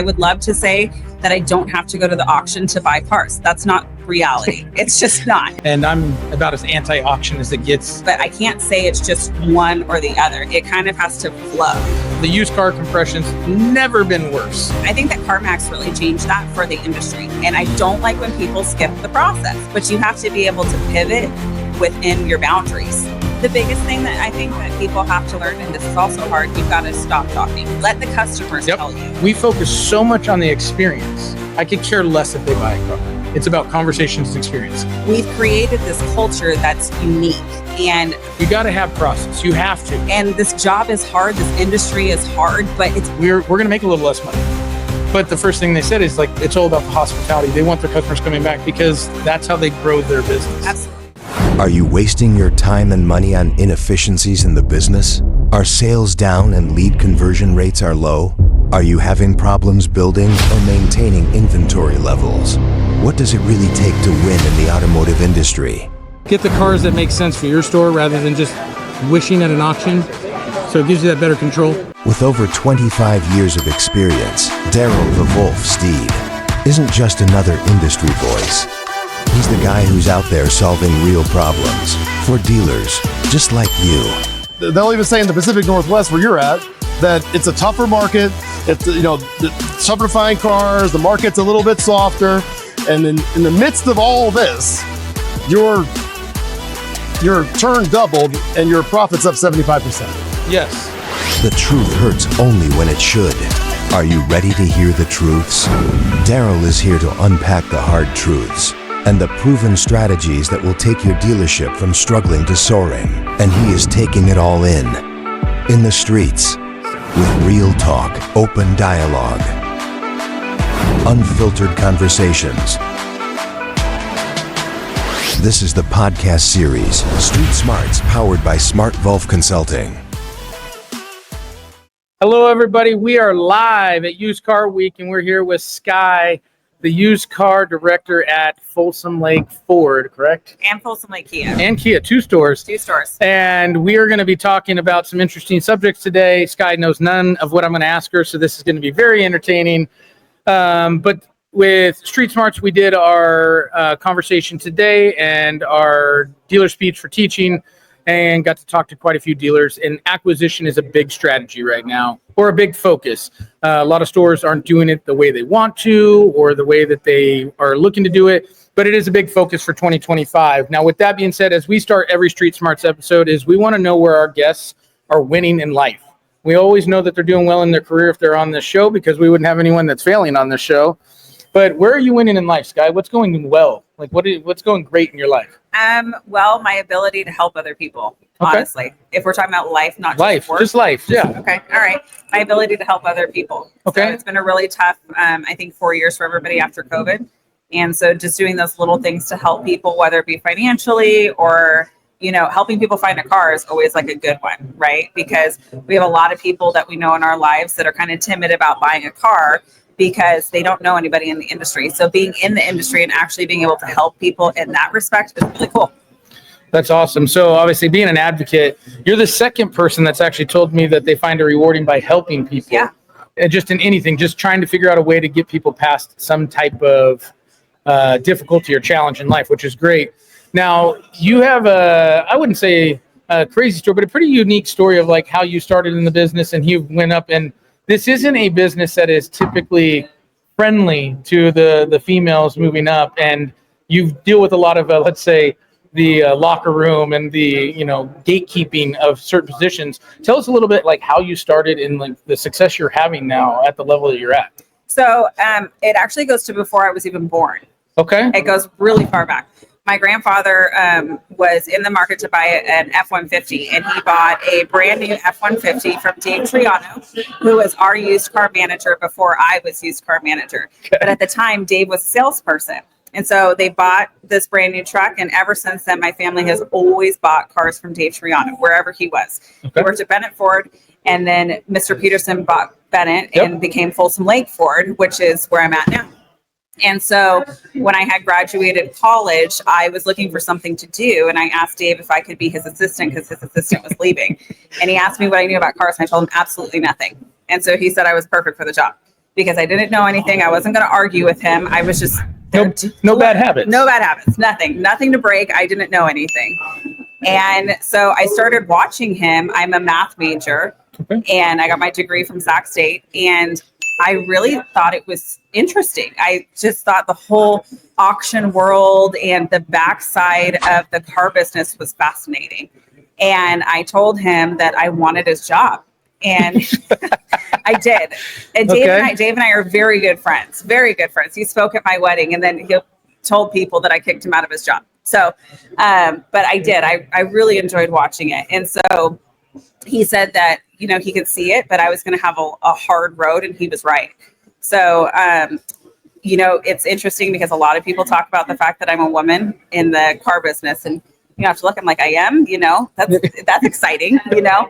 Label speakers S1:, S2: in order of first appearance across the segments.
S1: I would love to say that I don't have to go to the auction to buy cars. That's not reality. It's just not.
S2: And I'm about as anti-auction as it gets.
S1: But I can't say it's just one or the other. It kind of has to flow.
S2: The used car compression's never been worse.
S1: I think that CarMax really changed that for the industry. And I don't like when people skip the process, but you have to be able to pivot within your boundaries. The biggest thing that I think that people have to learn, and this is also hard, you've got to stop talking. Let the customers tell you.
S2: We focus so much on the experience. I could care less if they buy a car. It's about conversations and experience.
S1: We've created this culture that's unique, and
S2: you got to have process. You have to.
S1: And this job is hard. This industry is hard, but
S2: we're going to make a little less money. But the first thing they said is like, it's all about the hospitality. They want their customers coming back because that's how they grow their business.
S1: Absolutely.
S3: Are you wasting your time and money on inefficiencies in the business? Are sales down and lead conversion rates are low? Are you having problems building or maintaining inventory levels? What does it really take to win in the automotive industry?
S2: Get the cars that make sense for your store rather than just wishing at an auction. So it gives you that better control.
S3: With over 25 years of experience, Darrell the Wolf Steed isn't just another industry voice. He's the guy who's out there solving real problems for dealers just like you.
S4: They'll even say in the Pacific Northwest where you're at that it's a tougher market. It's, it's tougher to find cars. The market's a little bit softer. And in the midst of all this, your turn doubled and your profit's up 75%.
S2: Yes.
S3: The truth hurts only when it should. Are you ready to hear the truths? Darrell is here to unpack the hard truths and the proven strategies that will take your dealership from struggling to soaring. And he is taking it all in the streets, with real talk, open dialogue, unfiltered conversations. This is the podcast series, Street Smarts, powered by Smartwolf Consulting.
S2: Hello, everybody. We are live at Used Car Week, and we're here with Skye, the used car director at Folsom Lake Ford, correct?
S1: And Folsom Lake Kia.
S2: And Kia, two stores.
S1: Two stores.
S2: And we are going to be talking about some interesting subjects today. Skye knows none of what I'm going to ask her, so this is going to be very entertaining. But with Street Smarts, we did our conversation today and our dealer speech for teaching, and got to talk to quite a few dealers. And acquisition is a big strategy right now, or a big focus. A lot of stores aren't doing it the way they want to, or the way that they are looking to do it, but it is a big focus for 2025. Now, with that being said, as we start every Street Smarts episode, is we want to know where our guests are winning in life. We always know that they're doing well in their career if they're on this show, because we wouldn't have anyone that's failing on this show. But where are you winning in life, Skye? What's going well? Like, what's going great in your life?
S1: Well, my ability to help other people, honestly. If we're talking about life, not
S2: life,
S1: just work.
S2: just life, yeah.
S1: Okay, all right. My ability to help other people.
S2: Okay.
S1: So it's been a really tough, I think, 4 years for everybody after COVID. And so just doing those little things to help people, whether it be financially or, helping people find a car is always like a good one, right? Because we have a lot of people that we know in our lives that are kind of timid about buying a car because they don't know anybody in the industry. So being in the industry and actually being able to help people in that respect is really cool.
S2: That's awesome. So obviously being an advocate, you're the second person that's actually told me that they find it rewarding by helping people.
S1: Yeah.
S2: And just in anything, just trying to figure out a way to get people past some type of difficulty or challenge in life, which is great. Now, you have I wouldn't say a crazy story, but a pretty unique story of like how you started in the business and you went up. And this isn't a business that is typically friendly to the females moving up. And you deal with a lot of, let's say, the locker room and the, gatekeeping of certain positions. Tell us a little bit like how you started and like the success you're having now at the level that you're at.
S1: So it actually goes to before I was even born.
S2: Okay.
S1: It goes really far back. My grandfather was in the market to buy an F-150, and he bought a brand new F-150 from Dave Triano, who was our used car manager before I was used car manager. Okay. But at the time, Dave was a salesperson. And so they bought this brand new truck, and ever since then, my family has always bought cars from Dave Triano, wherever he was. Okay. He worked at Bennett Ford, and then Mr. Peterson bought Bennett and became Folsom Lake Ford, which is where I'm at now. And so when I had graduated college, I was looking for something to do. And I asked Dave if I could be his assistant because his assistant was leaving. And he asked me what I knew about cars. And I told him absolutely nothing. And so he said I was perfect for the job because I didn't know anything. I wasn't going to argue with him. I was just
S2: no bad habits.
S1: No bad habits. Nothing to break. I didn't know anything. And so I started watching him. I'm a math major, and I got my degree from Sac State, and I really thought it was interesting. I just thought the whole auction world and the backside of the car business was fascinating. And I told him that I wanted his job. And I did. And Dave and I are very good friends. He spoke at my wedding, and then he told people that I kicked him out of his job. So, but I did. I really enjoyed watching it. And so he said that, you know, he could see it, but I was going to have a hard road, and he was right. So, you know, it's interesting because a lot of people talk about the fact that I'm a woman in the car business, and you have to look, I'm like, I am, you know, that's exciting, you know?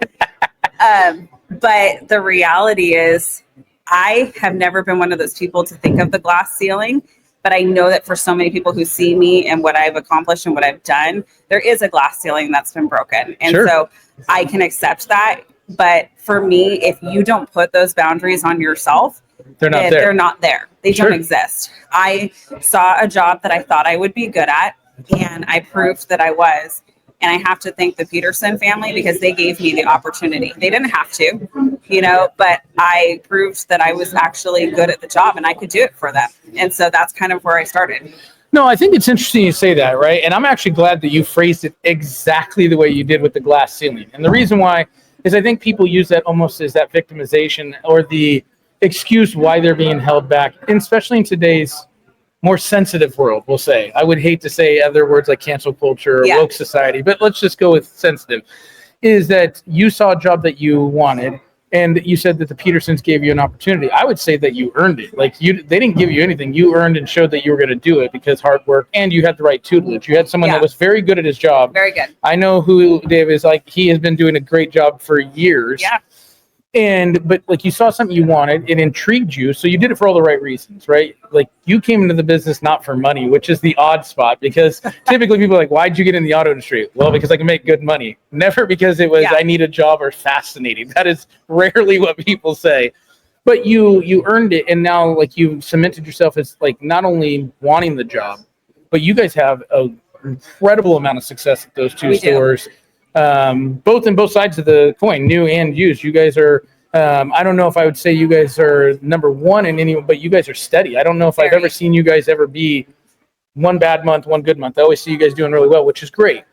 S1: But the reality is I have never been one of those people to think of the glass ceiling, but I know that for so many people who see me and what I've accomplished and what I've done, there is a glass ceiling that's been broken. And so I can accept that. But for me, if you don't put those boundaries on yourself, they're not there. They don't exist. I saw a job that I thought I would be good at, and I proved that I was. And I have to thank the Peterson family because they gave me the opportunity. They didn't have to, you know, but I proved that I was actually good at the job and I could do it for them. And so that's kind of where I started.
S2: No, I think it's interesting you say that, right? And I'm actually glad that you phrased it exactly the way you did with the glass ceiling. And the reason why is I think people use that almost as that victimization or the excuse why they're being held back, and especially in today's more sensitive world, we'll say. I would hate to say other words like cancel culture or woke society, but let's just go with sensitive. Is that you saw a job that you wanted, and you said that the Petersons gave you an opportunity. I would say that you earned it. Like they didn't give you anything. You earned and showed that you were going to do it because hard work, and you had the right tutelage. You had someone that was very good at his job.
S1: Very good.
S2: I know who Dave is. Like, he has been doing a great job for years.
S1: Yeah.
S2: But like, you saw something you wanted, it intrigued you, so you did it for all the right reasons, right? Like, you came into the business not for money, which is the odd spot, because typically people are like, why'd you get in the auto industry? Well, because I can make good money. Never because it was I need a job or fascinating. That is rarely what people say. But you earned it, and now like you cemented yourself as like not only wanting the job, but you guys have an incredible amount of success at those two stores. Both sides of the coin, new and used. You guys are I don't know if I would say you guys are number one in any, but you guys are steady. I don't know if I've ever seen you guys ever be one bad month, one good month. I always see you guys doing really well, which is great.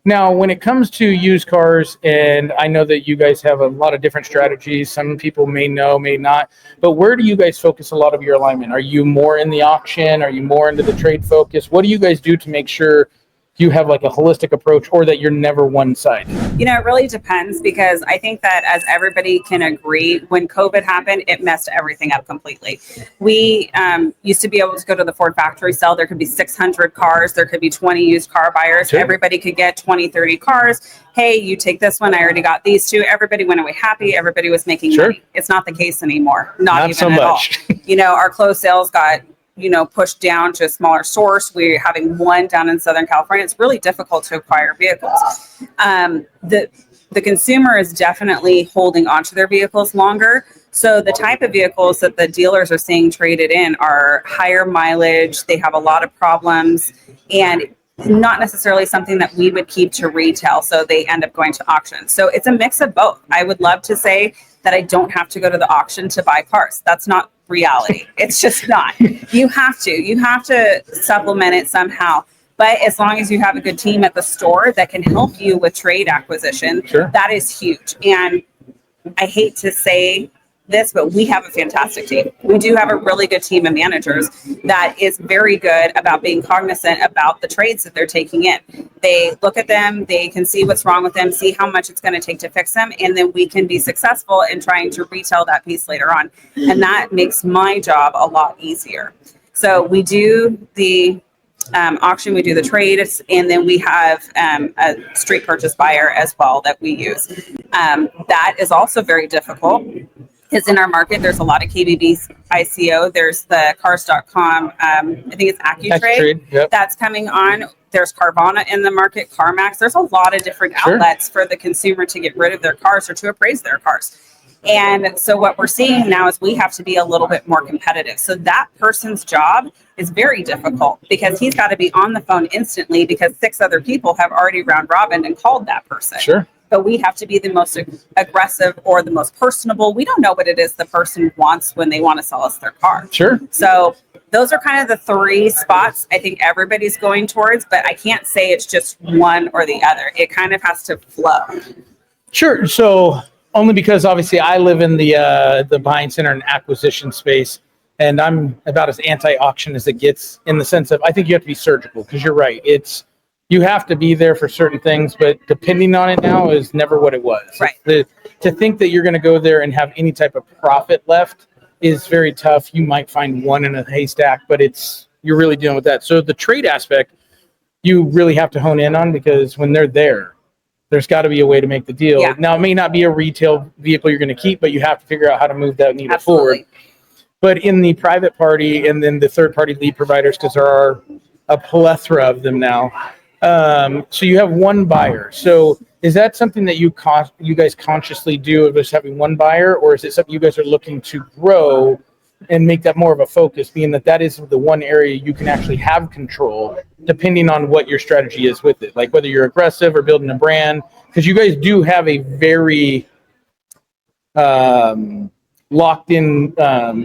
S2: Now, when it comes to used cars, and I know that you guys have a lot of different strategies, some people may know, may not, but where do you guys focus a lot of your alignment? Are you more in the auction? Are you more into the trade focus? What do you guys do to make sure you have like a holistic approach, or that you're never one side?
S1: You know, it really depends, because I think that, as everybody can agree, when COVID happened, it messed everything up completely. We used to be able to go to the Ford factory sale. There could be 600 cars. There could be 20 used car buyers. Sure. Everybody could get 20, 30 cars. Hey, you take this one. I already got these two. Everybody went away happy. Everybody was making money. It's not the case anymore. Not even so at much. All. You know, our closed sales got pushed down to a smaller source. We're having one down in Southern California. It's really difficult to acquire vehicles. The consumer is definitely holding onto their vehicles longer. So the type of vehicles that the dealers are seeing traded in are higher mileage. They have a lot of problems, and not necessarily something that we would keep to retail. So they end up going to auction. So it's a mix of both. I would love to say that I don't have to go to the auction to buy cars. That's not reality. It's just not. You have to supplement it somehow. But as long as you have a good team at the store that can help you with trade acquisition, that is huge. And I hate to say this, but we have a fantastic team. We do have a really good team of managers that is very good about being cognizant about the trades that they're taking in. They look at them, they can see what's wrong with them, see how much it's going to take to fix them, and then we can be successful in trying to retail that piece later on. And that makes my job a lot easier. So we do the auction, we do the trade, and then we have a street purchase buyer as well that we use. That is also very difficult. Because in our market, there's a lot of KBB ICO. There's the cars.com. I think it's AccuTrade that's coming on. There's Carvana in the market, CarMax. There's a lot of different outlets for the consumer to get rid of their cars or to appraise their cars. And so what we're seeing now is we have to be a little bit more competitive. So that person's job is very difficult because he's got to be on the phone instantly because 6 other people have already round robin and called that person.
S2: Sure.
S1: But we have to be the most aggressive or the most personable. We don't know what it is the person wants when they want to sell us their car.
S2: Sure.
S1: So those are kind of the 3 spots I think everybody's going towards, but I can't say it's just one or the other. It kind of has to flow.
S2: Sure. So only because obviously I live in the buying center and acquisition space, and I'm about as anti-auction as it gets in the sense of I think you have to be surgical because you're right. You have to be there for certain things, but depending on it now is never what it was.
S1: Right.
S2: To think that you're going to go there and have any type of profit left is very tough. You might find one in a haystack, but you're really dealing with that. So the trade aspect, you really have to hone in on because when they're there's got to be a way to make the deal.
S1: Yeah.
S2: Now, it may not be a retail vehicle you're going to keep, but you have to figure out how to move that needle
S1: Absolutely.
S2: forward. But in the private party and then the third-party lead providers, because there are a plethora of them now, so you have one buyer. So is that something that you guys consciously do of just having one buyer, or is it something you guys are looking to grow and make that more of a focus, being that is the one area you can actually have control depending on what your strategy is with it, like whether you're aggressive or building a brand, because you guys do have a very locked in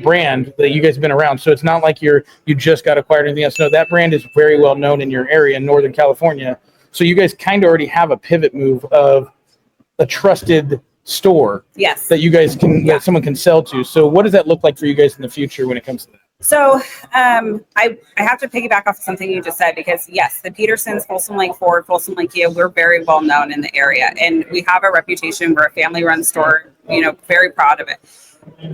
S2: brand that you guys have been around. So it's not like you just got acquired or anything else. No, that brand is very well known in your area in Northern California. So you guys kind of already have a pivot move of a trusted store
S1: Yes.
S2: that you guys that someone can sell to. So what does that look like for you guys in the future when it comes to that?
S1: So I have to piggyback off of something you just said because yes, the Petersons, Folsom Lake Ford, Folsom Lake Kia, we're very well known in the area and we have a reputation. We're a family run store, very proud of it.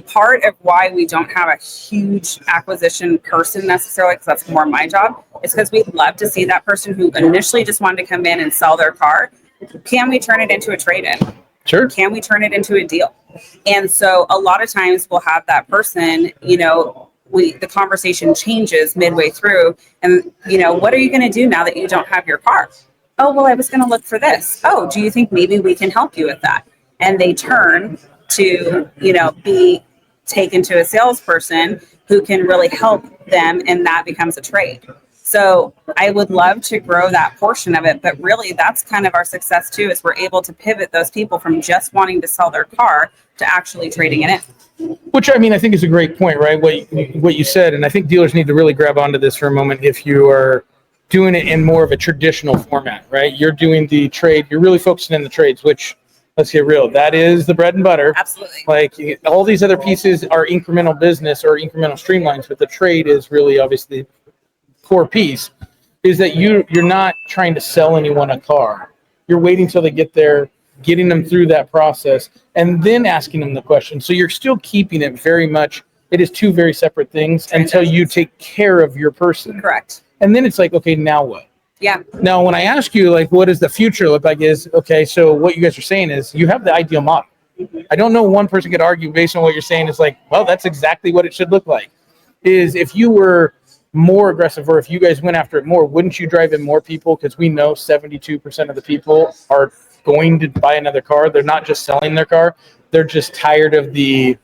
S1: Part of why we don't have a huge acquisition person necessarily, because that's more my job, is because we'd love to see that person who initially just wanted to come in and sell their car. Can we turn it into a trade-in?
S2: Sure.
S1: Can we turn it into a deal? And so a lot of times we'll have that person, the conversation changes midway through and, what are you going to do now that you don't have your car? Oh, well, I was going to look for this. Oh, do you think maybe we can help you with that? And they turn to, be taken to a salesperson who can really help them and that becomes a trade. So I would love to grow that portion of it, but really that's kind of our success too, is we're able to pivot those people from just wanting to sell their car to actually trading it in.
S2: Which I think is a great point, right? What you said, and I think dealers need to really grab onto this for a moment. If you are doing it in more of a traditional format, right? You're doing the trade, you're really focusing on the trades, which let's get real, that is the bread and butter.
S1: Absolutely.
S2: Like all these other pieces are incremental business or incremental streamlines, but the trade is really obviously core piece is that you're not trying to sell anyone a car. You're waiting till they get there, getting them through that process, and then asking them the question. So you're still keeping it very much. It is 2 very separate things until you take care of your person.
S1: Correct.
S2: And then it's like, okay, now what?
S1: Yeah.
S2: Now, when I ask you, like, what does the future look like is, okay, so what you guys are saying is you have the ideal model. I don't know one person could argue based on what you're saying. It's like, well, that's exactly what it should look like. Is if you were more aggressive or if you guys went after it more, wouldn't you drive in more people? Because we know 72% of the people are going to buy another car. They're not just selling their car. They're just tired of the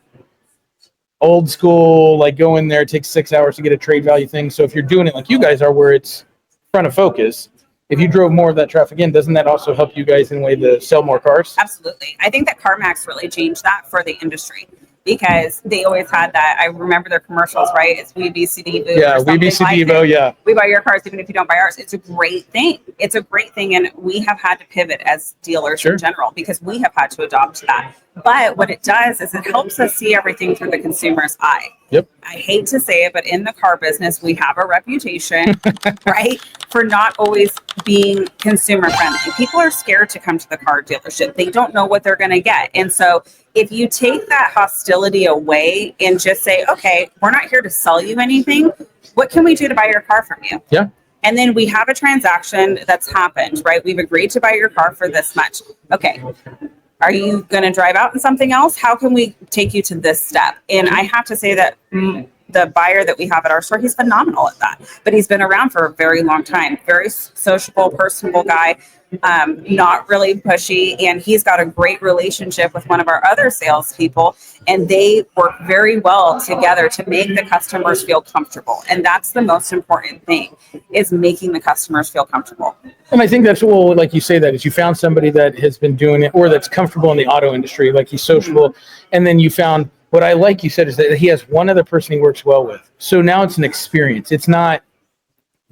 S2: old school, like go in there, it takes 6 hours to get a trade value thing. So if you're doing it like you guys are, where it's front of focus, if you drove more of that traffic in, doesn't that also help you guys in a way to sell more cars?
S1: Absolutely. I think that CarMax really changed that for the industry because they always had that. I remember their commercials, right? It's We Be Devo.
S2: Yeah, We Be Devo, yeah.
S1: We buy your cars even if you don't buy ours. It's a great thing. It's a great thing. And we have had to pivot as dealers in general because we have had to adopt that. But what it does is it helps us see everything through the consumer's eye.
S2: Yep.
S1: I hate to say it, but in the car business, we have a reputation, right, for not always being consumer friendly. People are scared to come to the car dealership. They don't know what they're going to get. And so if you take that hostility away and just say, okay, we're not here to sell you anything. What can we do to buy your car from you?
S2: Yeah.
S1: And then we have a transaction that's happened, right? We've agreed to buy your car for this much. Okay. Are you going to drive out in something else? How can we take you to this step? And I have to say that the buyer that we have at our store, he's phenomenal at that. But he's been around for a very long time. Very sociable, personable guy, not really pushy. And he's got a great relationship with one of our other salespeople. And they work very well together to make the customers feel comfortable. And that's the most important thing, is making the customers feel comfortable.
S2: And I think that's, well, like you say, that is you found somebody that has been doing it or that's comfortable in the auto industry, like he's sociable. And then you found, what I like you said is that he has one other person he works well with. So now it's an experience. It's not,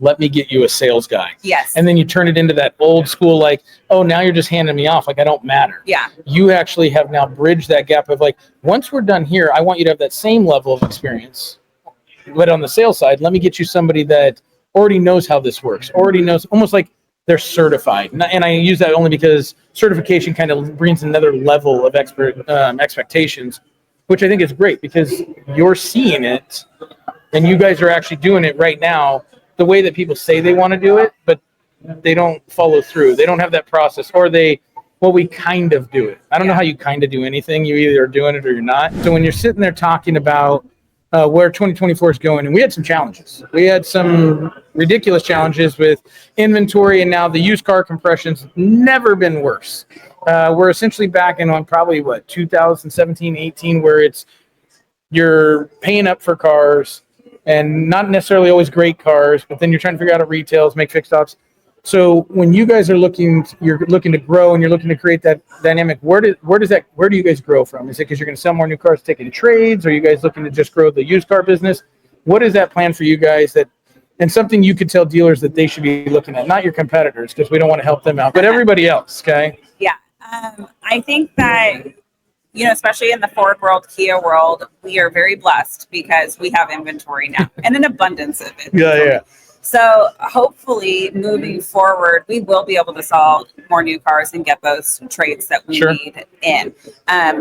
S2: let me get you a sales guy.
S1: Yes.
S2: And then you turn it into that old school, like, oh, now you're just handing me off. Like, I don't matter.
S1: Yeah.
S2: You actually have now bridged that gap of like, once we're done here, I want you to have that same level of experience. But on the sales side, let me get you somebody that already knows how this works, already knows, almost like they're certified. And I use that only because certification kind of brings another level of expectations, which I think is great because you're seeing it and you guys are actually doing it right now the way that people say they want to do it, but they don't follow through. They don't have that process, or we kind of do it. I don't know how you kind of do anything. You either are doing it or you're not. So when you're sitting there talking about where 2024 is going, and we had some challenges. We had some ridiculous challenges with inventory, and now the used car compression's never been worse. We're essentially back in on probably 2017, 18, where you're paying up for cars and not necessarily always great cars, but then you're trying to figure out at retails, make fixed ops. So when you guys are you're looking to grow and you're looking to create that dynamic, where do you guys grow from? Is it because you're going to sell more new cars, taking trades? Or are you guys looking to just grow the used car business? What is that plan for you guys, and something you could tell dealers that they should be looking at, not your competitors, because we don't want to help them out, but everybody else, okay?
S1: Yeah. I think that, especially in the Ford world, Kia world, we are very blessed because we have inventory now and an abundance of it.
S2: Yeah.
S1: So hopefully moving forward, we will be able to sell more new cars and get those trades that we need in.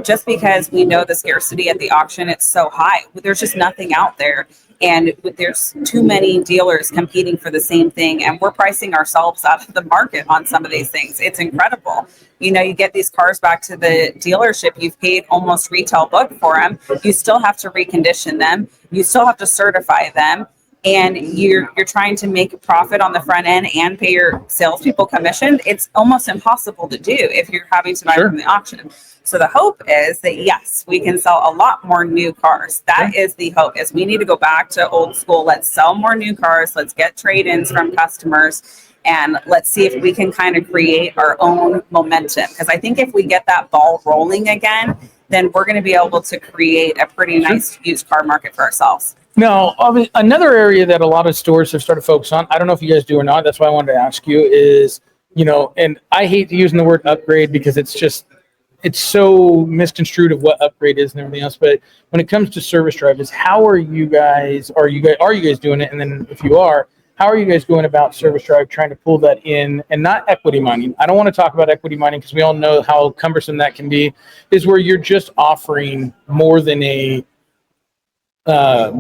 S1: Just because we know the scarcity at the auction, it's so high. There's just nothing out there. And there's too many dealers competing for the same thing. And we're pricing ourselves out of the market on some of these things. It's incredible. You get these cars back to the dealership. You've paid almost retail book for them. You still have to recondition them. You still have to certify them. And you're trying to make a profit on the front end and pay your salespeople commission. It's almost impossible to do if you're having to buy from the auction. So the hope is that, yes, we can sell a lot more new cars. That is the hope, is we need to go back to old school. Let's sell more new cars. Let's get trade-ins from customers. And let's see if we can kind of create our own momentum. Because I think if we get that ball rolling again, then we're going to be able to create a pretty nice used car market for ourselves.
S2: Now, another area that a lot of stores have started to focus on, I don't know if you guys do or not, that's why I wanted to ask you, is, and I hate using the word upgrade because it's so misconstrued of what upgrade is and everything else. But when it comes to service drive, how are you guys doing it? And then if you are, how are you guys going about service drive, trying to pull that in, and not equity mining? I don't want to talk about equity mining because we all know how cumbersome that can be, is where you're just offering more than a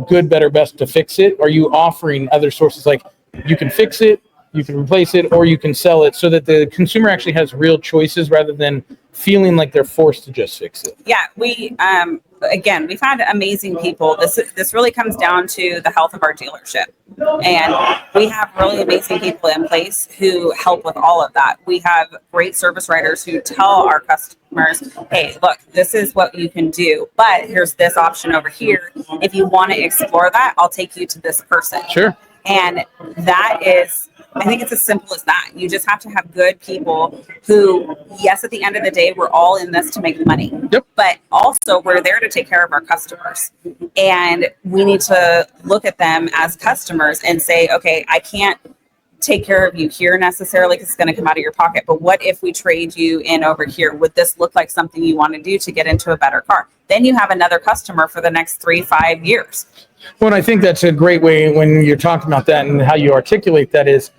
S2: good, better, best to fix it. Are you offering other sources, like you can fix it, you can replace it, or you can sell it, so that the consumer actually has real choices rather than feeling like they're forced to just fix it?
S1: Yeah, we've had amazing people. This really comes down to the health of our dealership. And we have really amazing people in place who help with all of that. We have great service writers who tell our customers, hey, look, this is what you can do, but here's this option over here. If you want to explore that, I'll take you to this person.
S2: Sure.
S1: And that is, I think it's as simple as that. You just have to have good people who, yes, at the end of the day, we're all in this to make money.
S2: Yep.
S1: But also we're there to take care of our customers. And we need to look at them as customers and say, okay, I can't take care of you here necessarily because it's going to come out of your pocket. But what if we trade you in over here? Would this look like something you want to do to get into a better car? Then you have another customer for the next 3-5 years.
S2: Well, and I think that's a great way when you're talking about that, and how you articulate that is,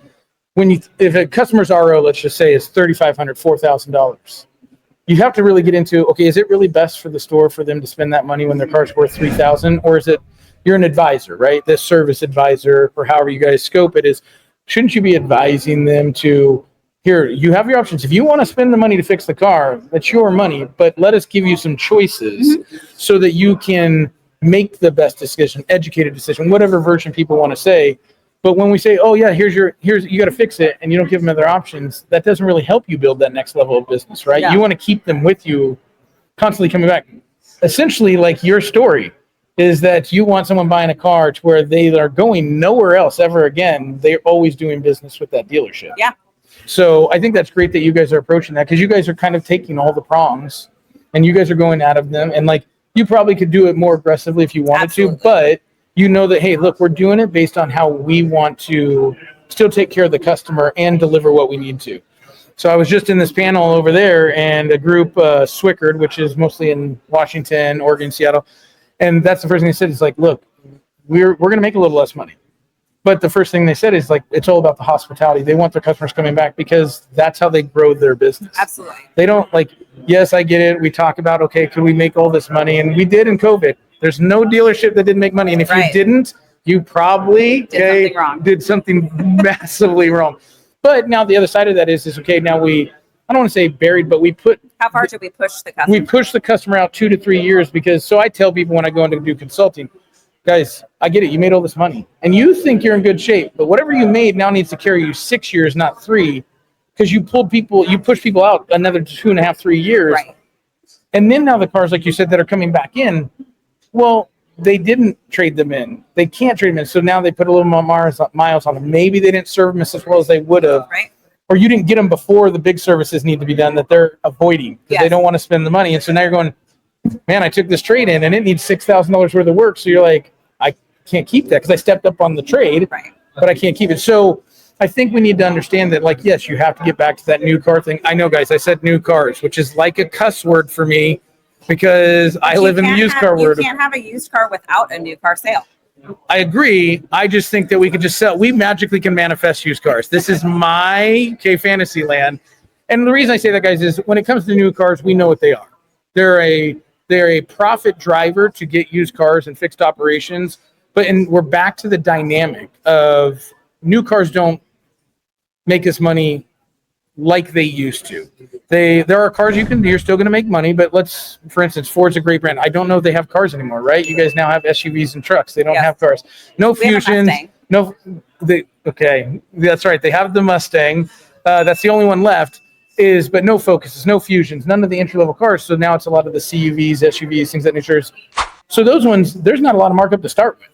S2: if a customer's RO, let's just say, is $3,500, $4,000, you have to really get into, okay, is it really best for the store for them to spend that money when their car's worth $3,000, or is it, you're an advisor, right? This service advisor, or however you guys scope it, is, shouldn't you be advising them to, here, you have your options. If you want to spend the money to fix the car, that's your money, but let us give you some choices so that you can make the best decision, educated decision, whatever version people want to say. But when we say, oh yeah, here's you got to fix it, and you don't give them other options, that doesn't really help you build that next level of business, right?
S1: Yeah.
S2: You want to keep them with you, constantly coming back. Essentially, like your story is that you want someone buying a car to where they are going nowhere else ever again. They're always doing business with that dealership.
S1: Yeah.
S2: So I think that's great that you guys are approaching that, because you guys are kind of taking all the prongs and you guys are going out of them. And like, you probably could do it more aggressively if you wanted
S1: Absolutely.
S2: to, but you know that, hey, look, we're doing it based on how we want to still take care of the customer and deliver what we need to. So I was just in this panel over there, and a group, Swickard, which is mostly in Washington, Oregon, Seattle. And that's the first thing they said is like, look, we're going to make a little less money. But the first thing they said is like, it's all about the hospitality. They want their customers coming back because that's how they grow their business.
S1: Absolutely.
S2: They don't like, yes, I get it. We talk about, okay, could we make all this money? And we did in COVID. There's no dealership that didn't make money. And if
S1: Right.
S2: you didn't, you probably
S1: Did something wrong.
S2: massively wrong. But now the other side of that is okay, now I don't want to say buried, but
S1: How far did we push the customer?
S2: we push the customer out 2 to 3 years, because so I tell people when I go in to do consulting, guys, I get it. You made all this money and you think you're in good shape, but whatever you made now needs to carry you 6 years, not 3, because you push people out another 2.5, 3 years.
S1: Right.
S2: And then now the cars, like you said, that are coming back in, well, they didn't trade them in. They can't trade them in. So now they put a little more miles on them. Maybe they didn't serve them as well as they would have.
S1: Right.
S2: Or you didn't get them before the big services need to be done that they're avoiding because
S1: Yes.
S2: they don't want to spend the money. And so now you're going, man, I took this trade in and it needs $6,000 worth of work. So you're like, I can't keep that because I stepped up on the trade,
S1: Right.
S2: but I can't keep it. So I think we need to understand that, like, yes, you have to get back to that new car thing. I know, guys, I said new cars, which is like a cuss word for me because I
S1: You
S2: live in the
S1: can't
S2: used
S1: have-
S2: car world.
S1: You can't have a used car without a new car sale.
S2: I agree. I just think that we could just sell. We magically can manifest used cars. This is my fantasy land. And the reason I say that, guys, is when it comes to new cars, we know what they are. They're a profit driver to get used cars and fixed operations. And we're back to the dynamic of new cars don't make us money like they used to. There are cars you're still going to make money, but for instance, Ford's a great brand. I don't know if they have cars anymore, right? You guys now have SUVs and trucks. They don't
S1: Yes.
S2: have cars. No
S1: We have a
S2: Fusions.
S1: Mustang.
S2: Okay, that's right. They have the Mustang. That's the only one left. But no Focuses, no Fusions, none of the entry-level cars. So now it's a lot of the CUVs, SUVs, things of that nature. So those ones, there's not a lot of markup to start with.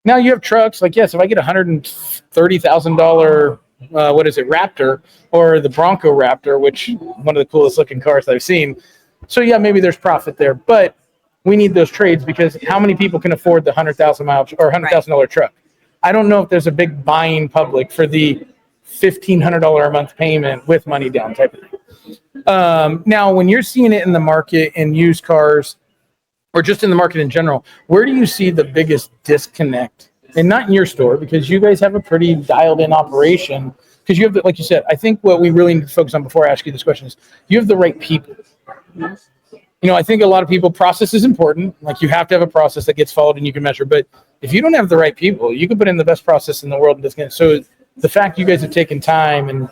S2: Now you have trucks. Like, yes, if I get $130,000, Raptor or the Bronco Raptor, which one of the coolest looking cars I've seen. So yeah, maybe there's profit there, but we need those trades because how many people can afford the 100,000 mile or $100,000 truck? I don't know if there's a big buying public for the $1,500 a month payment with money down type of thing. Now, when you're seeing it in the market in used cars or just in the market in general, where do you see the biggest disconnect? And not in your store, because you guys have a pretty dialed in operation. Because you have, like you said, I think what we really need to focus on before I ask you this question is you have the right people. You know, I think a lot of people, process is important. Like, you have to have a process that gets followed and you can measure. But if you don't have the right people, you can put in the best process in the world. And so the fact you guys have taken time and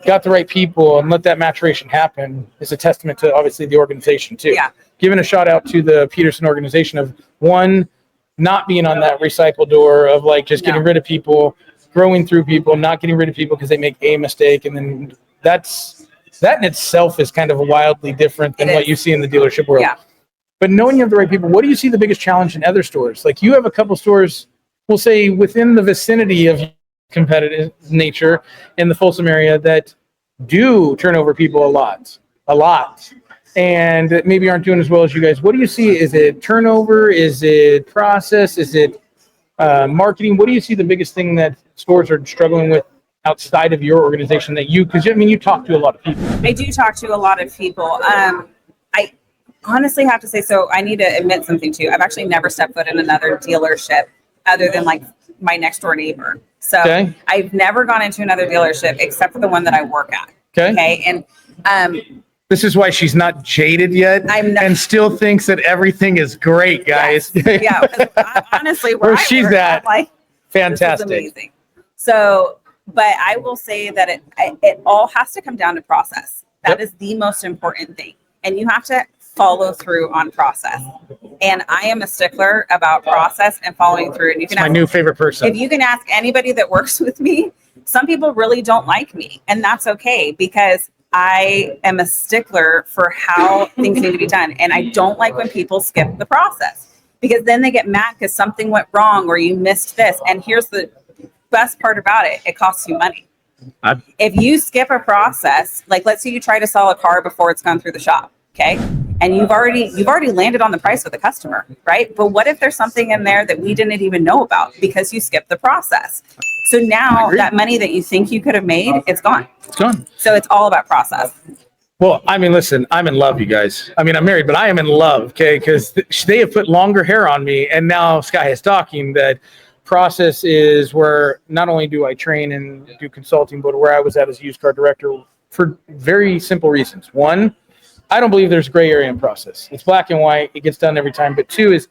S2: got the right people and let that maturation happen is a testament to obviously the organization too.
S1: Yeah.
S2: Giving a shout out to the Peterson organization of not being on that recycle door of like just getting rid of people, growing through people, not getting rid of people because they make a mistake. And then that in itself is kind of wildly different than what you see in the dealership world.
S1: Yeah.
S2: But knowing you have the right people, what do you see the biggest challenge in other stores? Like, you have a couple stores, we'll say within the vicinity of competitive nature in the Folsom area that do turn over people a lot, and maybe aren't doing as well as you guys. What do you see? Is it turnover? Is it process? Is it marketing? What do you see the biggest thing that stores are struggling with outside of your organization because you talk to a lot of people.
S1: I do talk to a lot of people. I honestly have to say, so I need to admit something too. I've actually never stepped foot in another dealership other than like my next door neighbor. So
S2: Okay.
S1: I've never gone into another dealership except for the one that I work at.
S2: Okay.
S1: And
S2: This is why she's not jaded yet
S1: I'm not-
S2: and still thinks that everything is great, guys.
S1: yeah, 'cause honestly,
S2: Where she's
S1: work,
S2: at,
S1: I'm like, this is
S2: fantastic.
S1: amazing. So, but I will say that it all has to come down to process. That
S2: Yep.
S1: is the most important thing. And you have to follow through on process. And I am a stickler about process and following through. And you can
S2: My
S1: ask,
S2: new favorite person.
S1: if you can ask anybody that works with me, some people really don't like me, and that's okay, because I am a stickler for how things need to be done. And I don't like when people skip the process, because then they get mad because something went wrong or you missed this. And here's the best part about it. It costs you money. If you skip a process, like let's say you try to sell a car before it's gone through the shop, okay? And you've already landed on the price with the customer, right? But what if there's something in there that we didn't even know about because you skipped the process? So now that money that you think you could have made, it's gone.
S2: It's gone.
S1: So it's all about process.
S2: Well, I mean, listen, I'm in love, you guys. I mean, I'm married, but I am in love, okay? Because they have put longer hair on me, and now Skye is talking that process is where not only do I train and do consulting, but where I was at as a used car director for very simple reasons. One, I don't believe there's gray area in process. It's black and white. It gets done every time. But two is,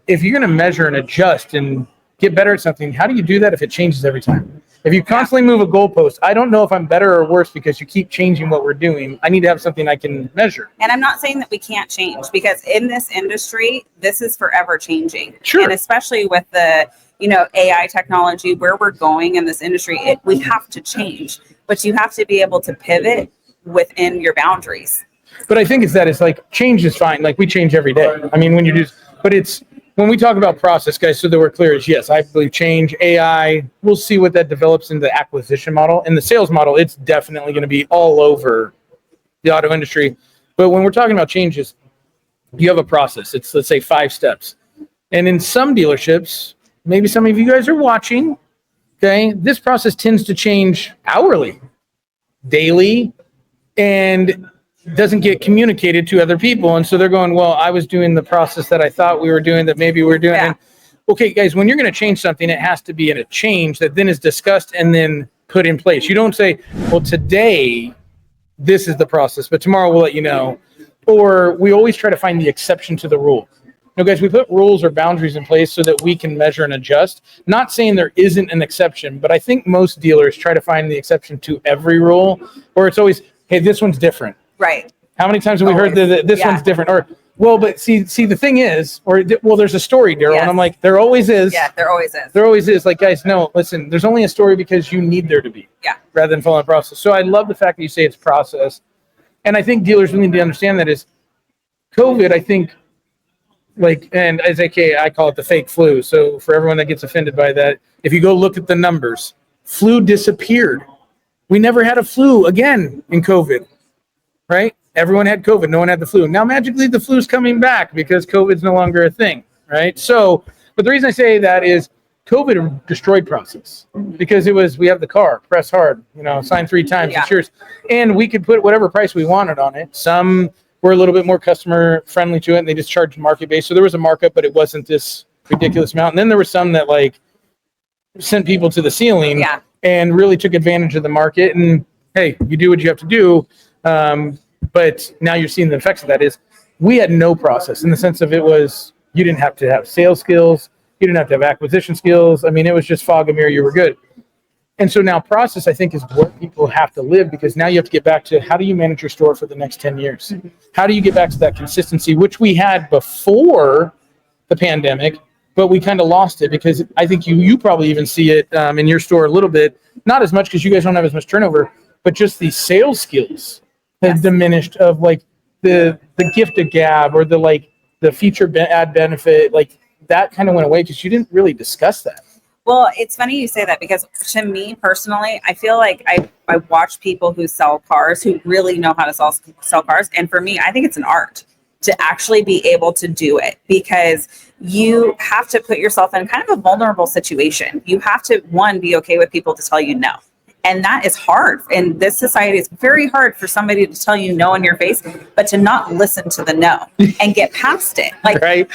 S2: if you're going to measure and adjust and get better at something, how do you do that if it changes every time? If you constantly move a goalpost, I don't know if I'm better or worse because you keep changing what we're doing. I need to have something I can measure.
S1: And I'm not saying that we can't change, because in this industry, this is forever changing.
S2: Sure.
S1: And especially with the, AI technology, where we're going in this industry, we have to change, but you have to be able to pivot within your boundaries.
S2: But I think it's like change is fine. Like we change every day. I mean, when we talk about process, guys, so that we're clear, is yes, I believe change, AI, we'll see what that develops in the acquisition model. In the sales model, it's definitely going to be all over the auto industry. But when we're talking about changes, you have a process. It's, let's say, 5 steps. And in some dealerships, maybe some of you guys are watching, okay, this process tends to change hourly, daily, and doesn't get communicated to other people. And so they're going, well, I was doing the process that I thought we were doing that maybe we're doing.
S1: Yeah.
S2: And, okay, guys, when you're going to change something, it has to be in a change that then is discussed and then put in place. You don't say, well, today, this is the process, but tomorrow we'll let you know. Or we always try to find the exception to the rule. No, guys, we put rules or boundaries in place so that we can measure and adjust. Not saying there isn't an exception, but I think most dealers try to find the exception to every rule, or it's always, hey, this one's different.
S1: Right.
S2: How many times have we heard that this one's different? Or, well, but see, the thing is, there's a story, Darrell.
S1: Yes.
S2: And I'm like, there always is.
S1: Yeah, there always is.
S2: There always is. Like, guys, no, listen, there's only a story because you need there to be.
S1: Yeah.
S2: Rather than following a process. So I love the fact that you say it's process. And I think dealers really need to understand that is COVID, I think, and as I call it the fake flu. So for everyone that gets offended by that, if you go look at the numbers, flu disappeared. We never had a flu again in COVID, right? Everyone had COVID. No one had the flu. Now, magically, the flu's coming back because COVID's no longer a thing, right? So, but the reason I say that is COVID destroyed process because we have the car, press hard, sign 3 times, it's yours. And we could put whatever price we wanted on it. Some were a little bit more customer friendly to it, and they just charged market based. So there was a markup, but it wasn't this ridiculous amount. And then there were some that sent people to the ceiling and really took advantage of the market. And hey, you do what you have to do. But now you're seeing the effects of that is we had no process in the sense of you didn't have to have sales skills. You didn't have to have acquisition skills. I mean, it was just fog and mirror. You were good. And so now process, I think, is where people have to live, because now you have to get back to how do you manage your store for the next 10 years? Mm-hmm. How do you get back to that consistency, which we had before the pandemic, but we kind of lost it because I think you probably even see it in your store a little bit, not as much because you guys don't have as much turnover, but just the sales skills have diminished of the gift of gab or the feature ad benefit, that kind of went away because you didn't really discuss that.
S1: Well, it's funny you say that because to me personally, I feel like I watch people who sell cars who really know how to sell cars. And for me, I think it's an art to actually be able to do it, because you have to put yourself in kind of a vulnerable situation. You have to, one, be okay with people to tell you no. And that is hard. In this society, it's very hard for somebody to tell you no in your face, but to not listen to the no and get past it.
S2: Right.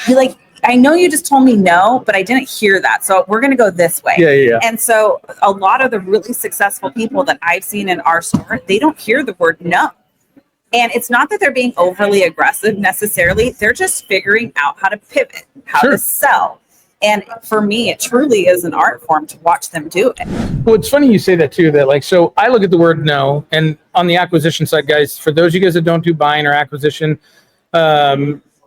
S1: I know you just told me no, but I didn't hear that. So we're going to go this way.
S2: Yeah.
S1: And so a lot of the really successful people that I've seen in our store, they don't hear the word no. And it's not that they're being overly aggressive necessarily. They're just figuring out how to pivot, how to sell. And for me, it truly is an art form to watch them do it.
S2: Well, it's funny you say that too, so I look at the word no, and on the acquisition side, guys, for those of you guys that don't do buying or acquisition,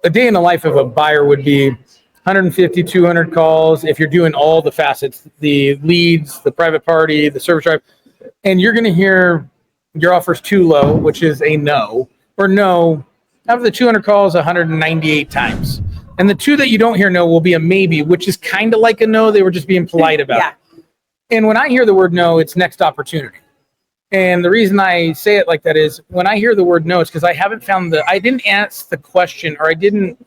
S2: a day in the life of a buyer would be 150, 200 calls. If you're doing all the facets, the leads, the private party, the service drive, and you're going to hear your offer's too low, which is a no, or no, out of the 200 calls, 198 times. And the 2 that you don't hear no will be a maybe, which is kind of like a no. They were just being polite about it. And when I hear the word no, it's next opportunity. And the reason I say it like that is when I hear the word no, it's because I haven't found I didn't ask the question, or I didn't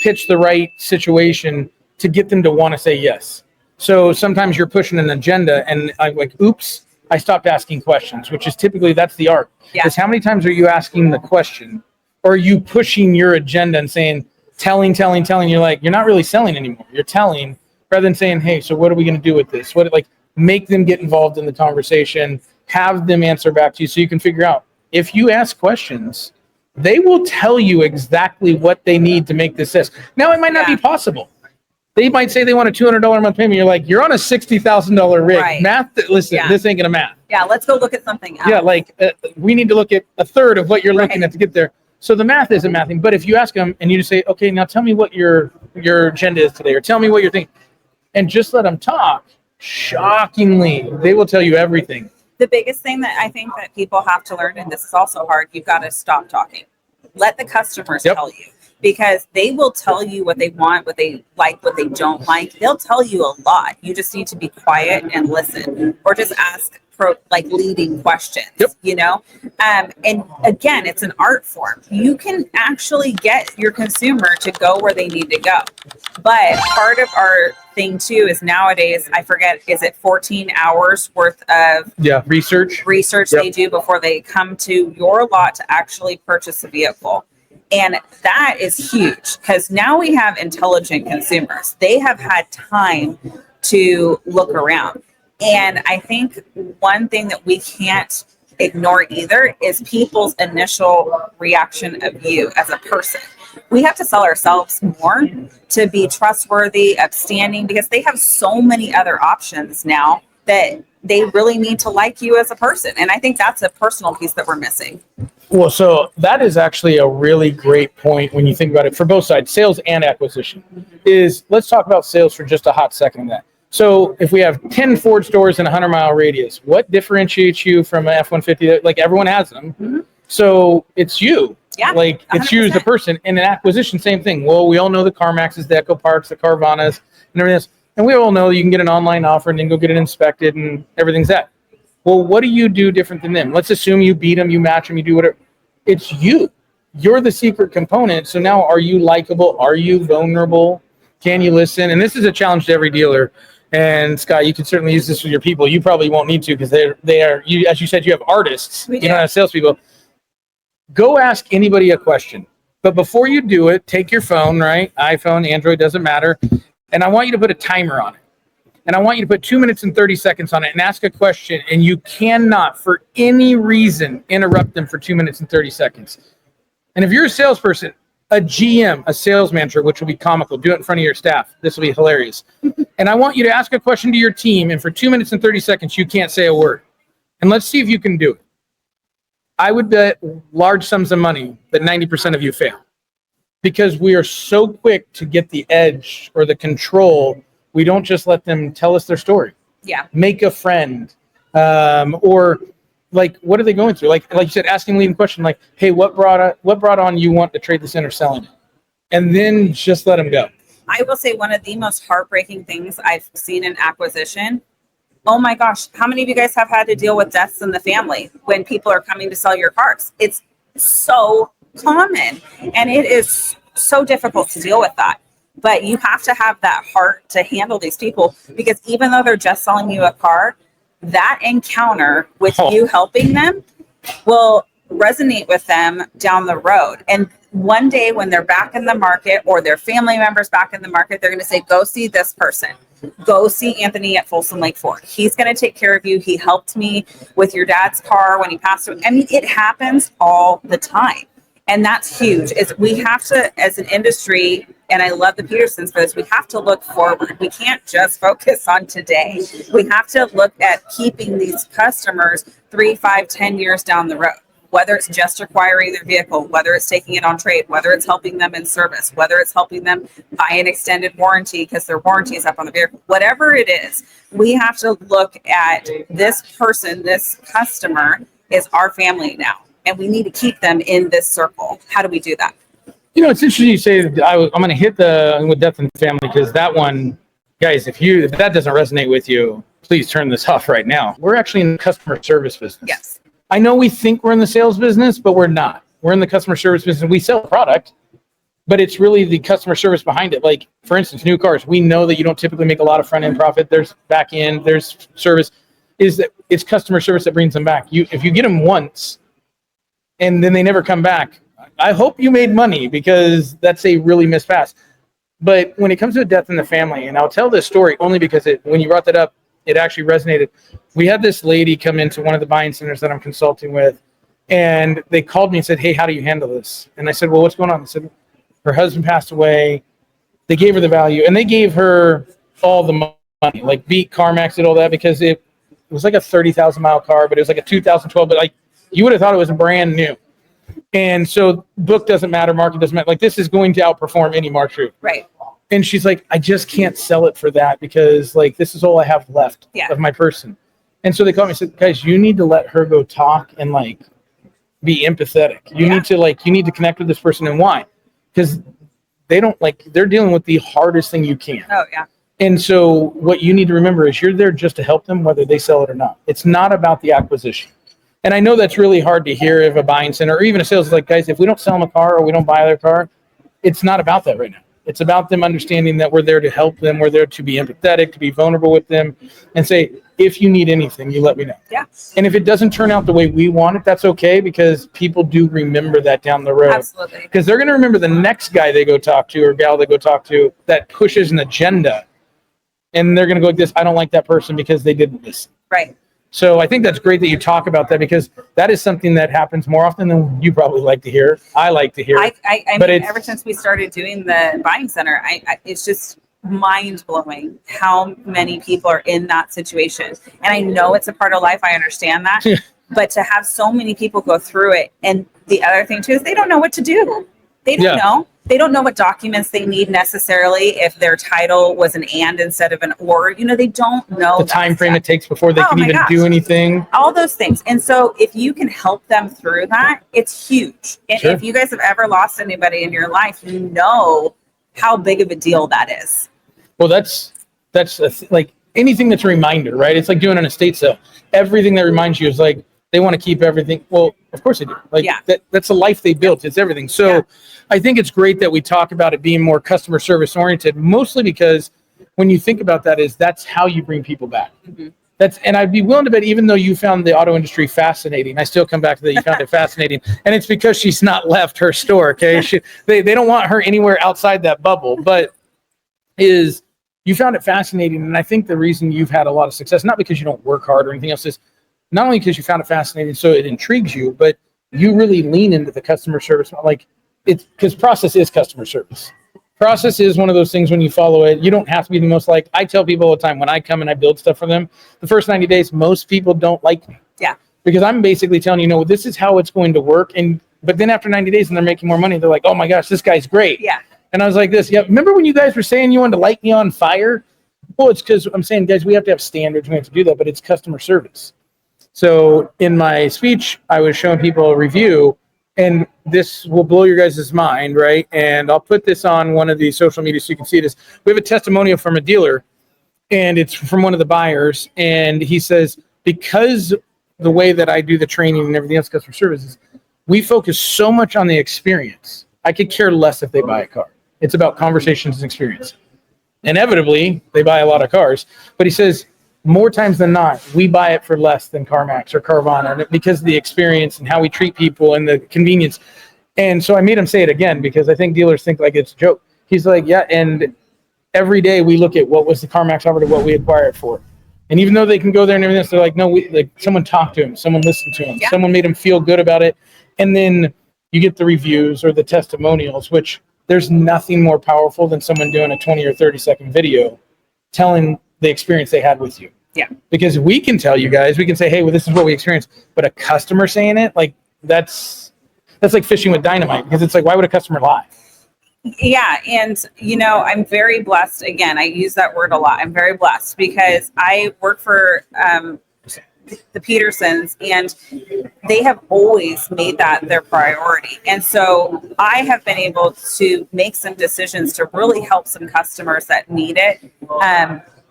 S2: pitch the right situation to get them to want to say yes. So sometimes you're pushing an agenda and I'm like, oops, I stopped asking questions, which is typically, that's the art. Is how many times are you asking the question, or are you pushing your agenda and saying, telling, you're like, you're not really selling anymore. You're telling rather than saying, hey, so what are we going to do with this? Make them get involved in the conversation, have them answer back to you so you can figure out. If you ask questions, they will tell you exactly what they need to make this list. Now, it might not be possible. They might say they want a $200 a month payment. You're like, you're on a $60,000 rig.
S1: Right.
S2: Math, listen, this ain't gonna math.
S1: Yeah, let's go look at something else.
S2: Yeah, we need to look at a third of what you're looking at to get there. So the math isn't mathing. But if you ask them and you just say, okay, now tell me what your agenda is today, or tell me what you're thinking, and just let them talk, shockingly, they will tell you everything.
S1: The biggest thing that I think that people have to learn, and this is also hard, you've got to stop talking. Let the customers tell you, because they will tell you what they want, what they like, what they don't like. They'll tell you a lot. You just need to be quiet and listen, or just ask leading questions, you know? And again, it's an art form. You can actually get your consumer to go where they need to go. But part of our thing too is nowadays, I forget, is it 14 hours worth of research they do before they come to your lot to actually purchase a vehicle. And that is huge, because now we have intelligent consumers. They have had time to look around. And I think one thing that we can't ignore either is people's initial reaction of you as a person. We have to sell ourselves more to be trustworthy, upstanding, because they have so many other options now that they really need to like you as a person. And I think that's a personal piece that we're missing.
S2: Well, so that is actually a really great point when you think about it for both sides, sales and acquisition. Let's talk about sales for just a hot second of that. So if we have 10 Ford stores in a 100-mile radius, what differentiates you from an F-150? Like, everyone has them. Mm-hmm. So it's you. Yeah, like 100%. It's you as the person. In an acquisition, same thing. Well, we all know the CarMaxes, the Echo Parks, the Carvanas, and everything else. And we all know you can get an online offer and then go get it inspected and everything's that. Well, what do you do different than them? Let's assume you beat them, you match them, you do whatever. It's you. You're the secret component. So now, are you likable? Are you vulnerable? Can you listen? And this is a challenge to every dealer. And Skye, you can certainly use this with your people. You probably won't need to, because they are you, as you said, you have artists. You don't have salespeople. Go ask anybody a question. But before you do it, take your phone, right? iPhone, Android, doesn't matter. And I want you to put a timer on it. And I want you to put 2 minutes and 30 seconds on it and ask a question. And you cannot, for any reason, interrupt them for 2 minutes and 30 seconds. And if you're a salesperson, a GM, a sales manager, which will be comical, do it in front of your staff. This will be hilarious. And I want you to ask a question to your team. And for 2 minutes and 30 seconds, you can't say a word. And let's see if you can do it. I would bet large sums of money that 90% of you fail, because we are so quick to get the edge or the control. We don't just let them tell us their story. Yeah. Make a friend, or like, what are they going through? Like you said, asking leading question, like, hey, what brought on you want to trade this in or selling it? And then just let them go. I will say one of the most heartbreaking things I've seen in acquisition. Oh my gosh, how many of you guys have had to deal with deaths in the family when people are coming to sell your cars? It's so common, and it is so difficult to deal with that. But you have to have that heart to handle these people, because even though they're just selling you a car, that encounter with you helping them will resonate with them down the road. And one day when they're back in the market, or their family members back in the market, they're going to say, go see this person. Go see Anthony at Folsom Lake Ford. He's going to take care of you. He helped me with your dad's car when he passed away. I mean, it happens all the time. And that's huge. We have to, as an industry, and I love the Petersons for this, we have to look forward. We can't just focus on today. We have to look at keeping these customers 3, 5, 10 years down the road.
S1: whether it's just acquiring their vehicle, whether it's taking it on trade, whether it's helping them in service, whether it's helping them buy an extended warranty because their warranty is up on the vehicle, whatever it is, we have to look at this person, this customer is our family now, and we need to keep them in this circle. How do we do that?
S2: You know, it's interesting you say that I'm going to hit with death in the family, because that one, guys, if that doesn't resonate with you, please turn this off right now. We're actually in the customer service business.
S1: Yes.
S2: I know we think we're in the sales business, but we're not. We're in the customer service business. We sell a product, but it's really the customer service behind it. Like, for instance, new cars. We know that you don't typically make a lot of front end profit. There's back end, there's service. It's customer service that brings them back. If you get them once and then they never come back, I hope you made money, because that's a really missed pass. But when it comes to a death in the family, and I'll tell this story only because when you brought that up, it actually resonated. We had this lady come into one of the buying centers that I'm consulting with, and they called me and said, "Hey, how do you handle this?" And I said, "Well, what's going on?" They said, "Her husband passed away." They gave her the value, and they gave her all the money, like beat CarMax did all that, because it was like a 30,000 mile car, but it was like a 2012, but like you would have thought it was brand new. And so book doesn't matter, market doesn't matter. Like, this is going to outperform any market.
S1: Right.
S2: And she's like, "I just can't sell it for that, because like this is all I have left of my person." And so they called me and said, "Guys, you need to let her go talk and like be empathetic. You need to connect with this person." And why? Because they're dealing with the hardest thing you can.
S1: Oh yeah.
S2: And so what you need to remember is you're there just to help them, whether they sell it or not. It's not about the acquisition. And I know that's really hard to hear if a buying center or even a sales is like, "Guys, if we don't sell them a car or we don't buy their car," it's not about that right now. It's about them understanding that we're there to help them. We're there to be empathetic, to be vulnerable with them, and say, "If you need anything, you let me know."
S1: Yeah.
S2: And if it doesn't turn out the way we want it, that's okay, because people do remember that down the road.
S1: Absolutely.
S2: Because they're going to remember the next guy they go talk to or gal they go talk to that pushes an agenda. And they're going to go like this, "I don't like that person because they didn't listen."
S1: Right.
S2: So I think that's great that you talk about that, because that is something that happens more often than you probably like to hear. I like to hear.
S1: I mean, ever since we started doing the buying center, it's just mind blowing how many people are in that situation. And I know it's a part of life. I understand that. But to have so many people go through it. And the other thing too is they don't know what to do. They don't know. They don't know what documents they need necessarily. If their title was an and instead of an or, they don't know
S2: the time frame it takes before they can even do anything.
S1: All those things. And so if you can help them through that, it's huge. And if you guys have ever lost anybody in your life, you know how big of a deal that is.
S2: Well, that's like anything that's a reminder, right? It's like doing an estate sale. Everything that reminds you is like, they want to keep everything. Well, of course they do. Like that's a life they built. It's everything. So I think it's great that we talk about it being more customer service oriented, mostly because when you think about that's how you bring people back. Mm-hmm. And I'd be willing to bet, even though you found the auto industry fascinating, I still come back to that. You found it fascinating. And it's because she's not left her store. Okay. They don't want her anywhere outside that bubble, but you found it fascinating. And I think the reason you've had a lot of success, not because you don't work hard or anything else, is not only because you found it fascinating, so it intrigues you, but you really lean into the customer service. Like, it's because process is customer service. Process is one of those things when you follow it, you don't have to be the most like, I tell people all the time when I come and I build stuff for them, the first 90 days, most people don't like me.
S1: Yeah.
S2: Because I'm basically telling you, this is how it's going to work. But then after 90 days and they're making more money, they're like, "Oh my gosh, this guy's great."
S1: Yeah.
S2: And I was like this, remember when you guys were saying you wanted to light me on fire? Well, it's because I'm saying, guys, we have to have standards. We have to do that, but it's customer service. So in my speech, I was showing people a review, and this will blow your guys' mind, right? And I'll put this on one of the social media so you can see this. We have a testimonial from a dealer, and it's from one of the buyers. And he says, because the way that I do the training and everything else, customer services, we focus so much on the experience. I could care less if they buy a car. It's about conversations and experience. Inevitably, they buy a lot of cars. But he says, more times than not, we buy it for less than CarMax or Carvana because of the experience and how we treat people and the convenience. And so I made him say it again because I think dealers think like it's a joke. He's like, yeah, and every day we look at what was the CarMax offer to what we acquire it for. And even though they can go there and everything else, they're like, no, someone talked to him, someone listened to him, someone made him feel good about it. And then you get the reviews or the testimonials, which there's nothing more powerful than someone doing a 20 or 30-second video telling the experience they had with you.
S1: Yeah.
S2: Because we can tell you guys, we can say, hey, well, this is what we experienced. But a customer saying it, like, that's like fishing with dynamite, because it's like, why would a customer lie?
S1: Yeah. And, I'm very blessed. Again, I use that word a lot. I'm very blessed because I work for the Petersons, and they have always made that their priority. And so I have been able to make some decisions to really help some customers that need it.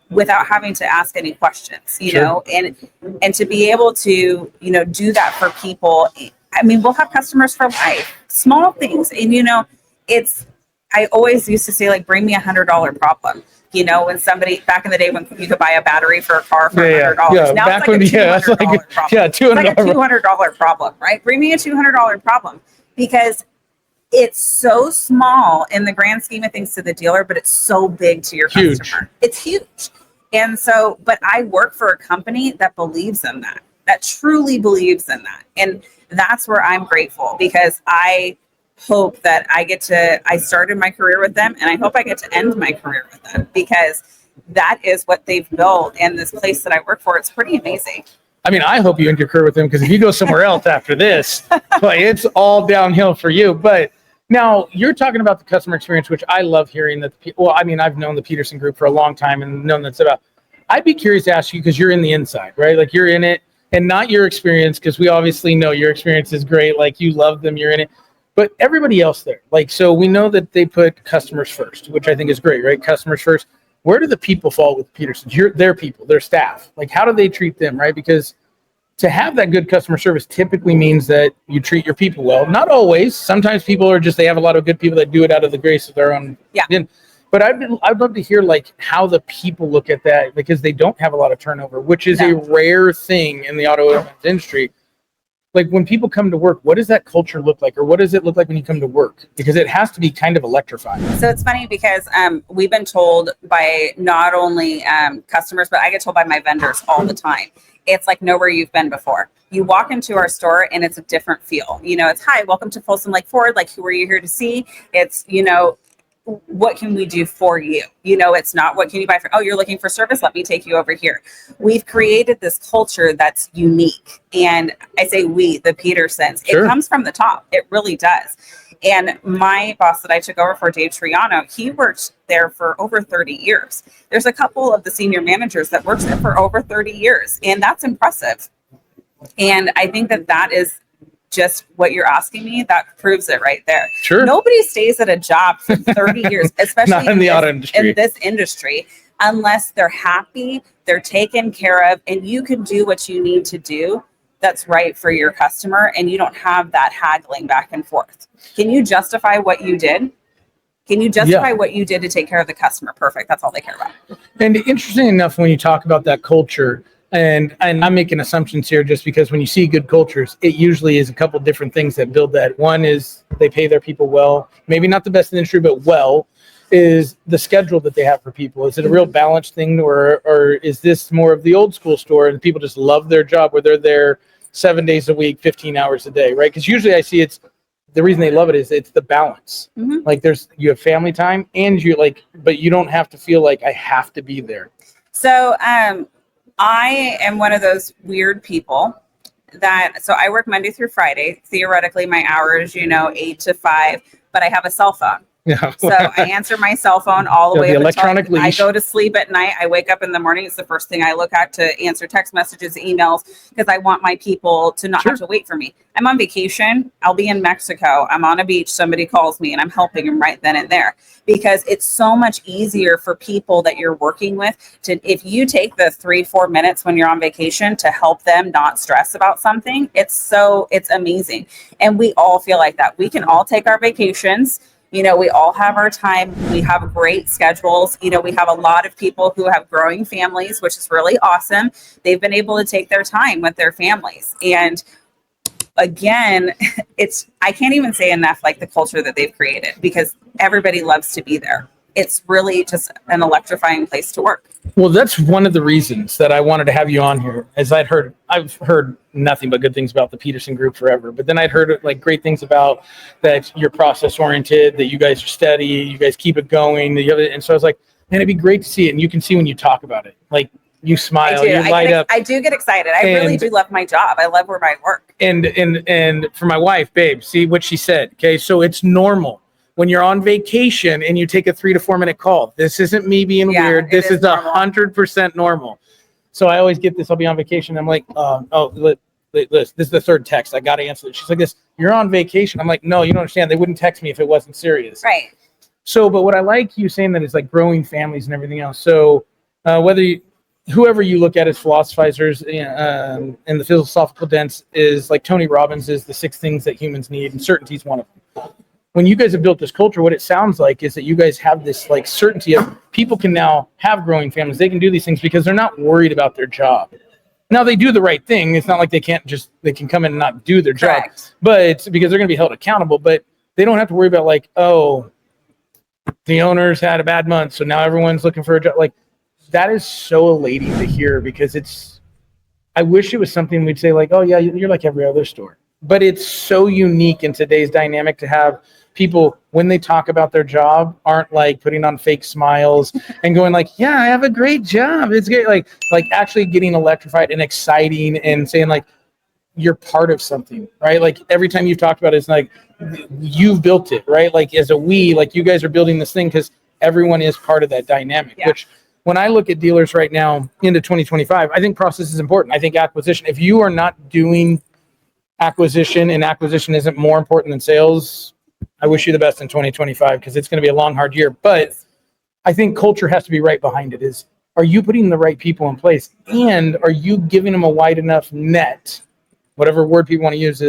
S1: Without having to ask any questions,
S2: Sure.
S1: and to be able to, do that for people. I mean, we'll have customers for life, small things. And, I always used to say, like, bring me $100 problem. When somebody, back in the day when you could buy a battery for a car for $100.
S2: Yeah.
S1: Now
S2: Back
S1: it's like
S2: when,
S1: a $200 problem.
S2: Yeah,
S1: It's like a $200 problem, right? Bring me a $200 problem, because it's so small in the grand scheme of things to the dealer, but it's so big to your
S2: Huge.
S1: customer. It's huge. And so, but I work for a company that believes in that truly believes in that. And that's where I'm grateful, because I hope that I started my career with them, and I hope I get to end my career with them, because that is what they've built. And this place that I work for, it's pretty amazing.
S2: I mean, I hope you end your career with them, because if you go somewhere else after this, like, it's all downhill for you. But now you're talking about the customer experience, which I love hearing that. I've known the Peterson Group for a long time and known that's about. I'd be curious to ask you, because you're in the inside, right? Like, you're in it, and not your experience, because we obviously know your experience is great. Like, you love them, you're in it. But everybody else there, like, so we know that they put customers first, which I think is great, right? Customers first. Where do the people fall with Peterson's? Their people, their staff. Like, how do they treat them, right? Because to have that good customer service typically means that you treat your people well. Not always. Sometimes people are they have a lot of good people that do it out of the grace of their own.
S1: Yeah.
S2: But I'd love to hear, like, how the people look at that, because they don't have a lot of turnover, which is a rare thing in the auto industry. Like, when people come to work, what does that culture look like? Or what does it look like when you come to work? Because it has to be kind of electrifying.
S1: So it's funny, because we've been told by not only customers, but I get told by my vendors all the time. It's like, know where you've been before. You walk into our store and it's a different feel. It's, hi, welcome to Folsom Lake Ford. Like, who are you here to see? It's, what can we do for you? It's not, what can you buy for? Oh, you're looking for service? Let me take you over here. We've created this culture that's unique. And I say we, the Petersons,
S2: Sure.
S1: It comes from the top. It really does. And my boss that I took over for, Dave Triano, he worked there for over 30 years. There's a couple of the senior managers that worked there for over 30 years. And that's impressive. And I think that is just what you're asking me. That proves it right there.
S2: Sure.
S1: Nobody stays at a job for 30 years, especially
S2: Not in the auto industry.
S1: in this industry, unless they're happy, they're taken care of, and you can do what you need to do that's right for your customer, and you don't have that haggling back and forth. Can you justify what you did? Can you justify what you did to take care of the customer? Perfect. That's all they care about.
S2: And interesting enough, when you talk about that culture, and I'm making assumptions here, just because when you see good cultures, it usually is a couple different things that build that. One is they pay their people well, maybe not the best in the industry, but well. Is the schedule that they have for people? Is it a real balanced thing, or is this more of the old school store and people just love their job where they're there 7 days a week, 15 hours a day, right? Because usually I see the reason they love it is it's the balance.
S1: Mm-hmm.
S2: Like, you have family time, and but you don't have to feel like I have to be there.
S1: So I am one of those weird people so I work Monday through Friday. Theoretically, my hours, 8 to 5, but I have a cell phone.
S2: Yeah.
S1: So I answer my cell phone all the way up
S2: electronic
S1: until I
S2: leash.
S1: go to sleep at night. I wake up in the morning. It's the first thing I look at to answer text messages, emails, because I want my people to not have to wait for me. I'm on vacation. I'll be in Mexico. I'm on a beach. Somebody calls me and I'm helping them right then and there, because it's so much easier for people that you're working with if you take the 3-4 minutes when you're on vacation to help them not stress about something. It's amazing. And we all feel like that. We can all take our vacations. We all have our time. We have great schedules. We have a lot of people who have growing families, which is really awesome. They've been able to take their time with their families. And again, I can't even say enough, like, the culture that they've created, because everybody loves to be there. It's really just an electrifying place to work.
S2: Well, that's one of the reasons that I wanted to have you on here, as I've heard nothing but good things about the Peterson Group forever. But then I'd heard, like, great things about that you're process oriented, that you guys are steady, you guys keep it going. And so I was like, man, it'd be great to see it. And you can see when you talk about it, like, You
S1: I
S2: smile,
S1: do.
S2: you light up.
S1: I do get excited. I really
S2: And-
S1: do love my job. I love where I work.
S2: And for my wife, babe, see what she said. Okay, so it's normal when you're on vacation and you take a 3 to 4 minute call. This isn't me being
S1: Yeah,
S2: weird.
S1: it
S2: This
S1: is
S2: is
S1: normal.
S2: 100% normal. So I always get this. I'll be on vacation. I'm like, this is the third text. I got to answer it. She's like, you're on vacation. I'm like, no, you don't understand. They wouldn't text me if it wasn't serious.
S1: Right.
S2: So, but what I like you saying that is like growing families and everything else. So whoever you look at as philosophizers in the philosophical dense is like Tony Robbins is the 6 things that humans need, and certainty is one of them. When you guys have built this culture, what it sounds like is that you guys have this like certainty of people can now have growing families. They can do these things because they're not worried about their job. Now they do the right thing. It's not like they can come in and not do their job,
S1: Correct.
S2: but it's because they're going to be held accountable, but they don't have to worry about like, oh, the owners had a bad month, so now everyone's looking for a job. Like, that is so elating to hear, because I wish it was something we'd say like, oh yeah, you're like every other store. But it's so unique in today's dynamic to have people, when they talk about their job, aren't like putting on fake smiles and going like, yeah, I have a great job. It's great. Like actually getting electrified and exciting and saying like, you're part of something, right? Like every time you've talked about it, it's like, you've built it, right? Like as a like you guys are building this thing because everyone is part of that dynamic, which when I look at dealers right now into 2025, I think process is important. I think acquisition, if you are not doing acquisition and acquisition isn't more important than sales, I wish you the best in 2025 because it's going to be a long, hard year. But I think culture has to be right behind it. Are you putting the right people in place? And are you giving them a wide enough net, whatever word people want to use,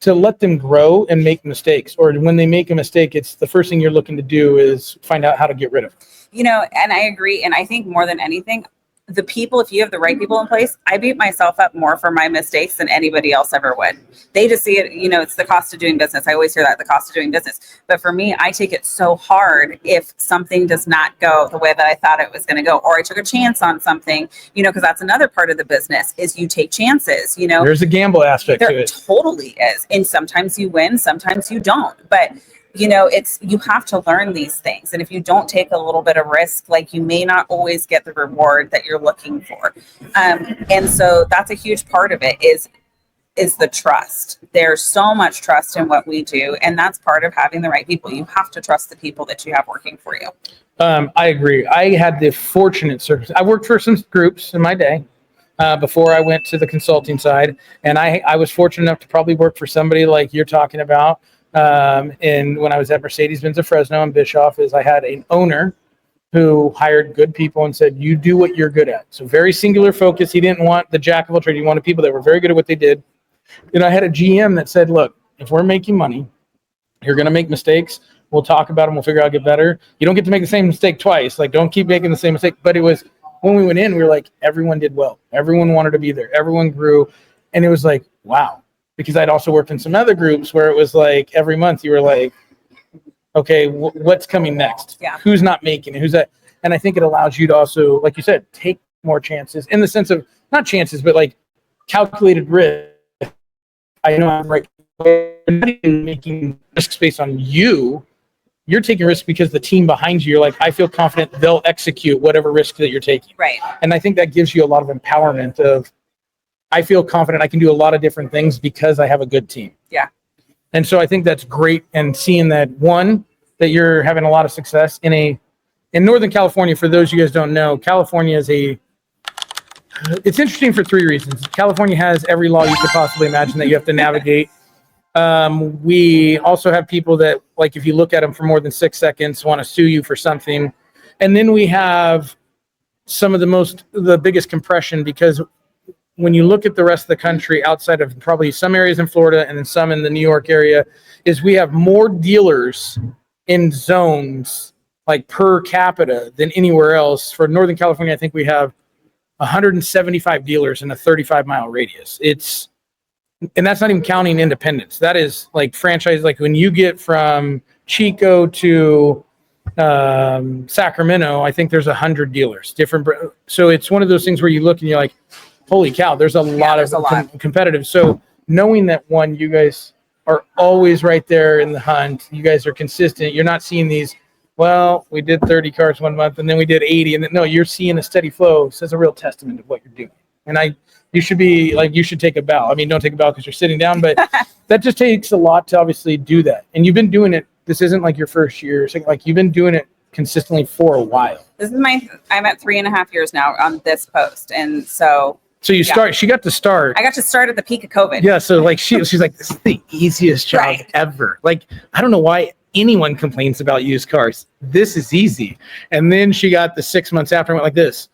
S2: to let them grow and make mistakes? Or when they make a mistake, it's the first thing you're looking to do is find out how to get rid of it.
S1: And I agree. And I think more than anything, the people, if you have the right people in place, I beat myself up more for my mistakes than anybody else ever would. They just see it, it's the cost of doing business. I always hear that, the cost of doing business. But for me, I take it so hard if something does not go the way that I thought it was going to go, or I took a chance on something, because that's another part of the business is you take chances,
S2: There's a gamble aspect to
S1: There
S2: it.
S1: totally is. And sometimes you win, sometimes you don't. But you have to learn these things. And if you don't take a little bit of risk, like you may not always get the reward that you're looking for. And so that's a huge part of it is the trust. There's so much trust in what we do. And that's part of having the right people. You have to trust the people that you have working for you.
S2: I agree. I had the fortunate circumstance. I worked for some groups in my day before I went to the consulting side. And I was fortunate enough to probably work for somebody like you're talking about. And when I was at Mercedes-Benz of Fresno and Bischoff, I had an owner who hired good people and said, you do what you're good at. So very singular focus. He didn't want the jack of all trades. He wanted people that were very good at what they did. And I had a GM that said, look, if we're making money, you're going to make mistakes. We'll talk about them. We'll figure out how to get better. You don't get to make the same mistake twice. Like, don't keep making the same mistake. But it was, when we went in, we were like, everyone did well. Everyone wanted to be there. Everyone grew. And it was like, wow. Because I'd also worked in some other groups where it was like every month you were like, okay, what's coming next?
S1: Yeah.
S2: Who's not making it? Who's that? And I think it allows you to also, like you said, take more chances in the sense of not chances, but like calculated risk. I know I'm right. You're not even making risks based on you. You're taking risks because the team behind you, you're like, I feel confident they'll execute whatever risk that you're taking.
S1: Right.
S2: And I think that gives you a lot of empowerment of, I feel confident I can do a lot of different things because I have a good team.
S1: Yeah.
S2: And so I think that's great. And seeing that, one, that you're having a lot of success in Northern California. For those you guys don't know, California is it's interesting for 3 reasons. California has every law you could possibly imagine that you have to navigate. We also have people that, like, if you look at them for more than 6 seconds, want to sue you for something. And then we have some of the biggest compression, because when you look at the rest of the country outside of probably some areas in Florida and then some in the New York area, is we have more dealers in zones like per capita than anywhere else. For Northern California, I think we have 175 dealers in a 35-mile radius. And that's not even counting independents. That is like franchise. Like when you get from Chico to Sacramento, I think there's 100 dealers different. So it's one of those things where you look and you're like, holy cow, there's a lot of competitive. So knowing that, one, you guys are always right there in the hunt. You guys are consistent. You're not seeing these well, we did 30 cars one month and then we did 80. And then, no, you're seeing a steady flow. So it's a real testament of what you're doing. And you should be like, you should take a bow. I mean, don't take a bow because you're sitting down, but that just takes a lot to obviously do that. And you've been doing it. This isn't like your first year. It's like you've been doing it consistently for a while.
S1: This is I'm at 3.5 years now on this post. And so
S2: she got to start.
S1: I got to start at the peak of COVID.
S2: Yeah. So like she's like, this is the easiest job ever. Like, I don't know why anyone complains about used cars. This is easy. And then she got the 6 months after and went like this.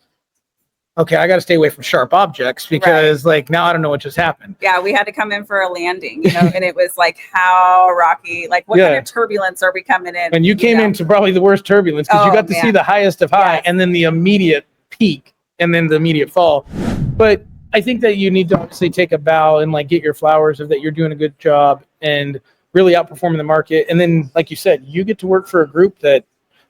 S2: Okay, I got to stay away from sharp objects because like now I don't know what just happened.
S1: Yeah, we had to come in for a landing, and it was like how rocky, like what kind of turbulence are we coming in?
S2: And you came into probably the worst turbulence because you got to see the highest of high and then the immediate peak and then the immediate fall. But I think that you need to obviously take a bow and like get your flowers of that you're doing a good job and really outperforming the market. And then, like you said, you get to work for a group that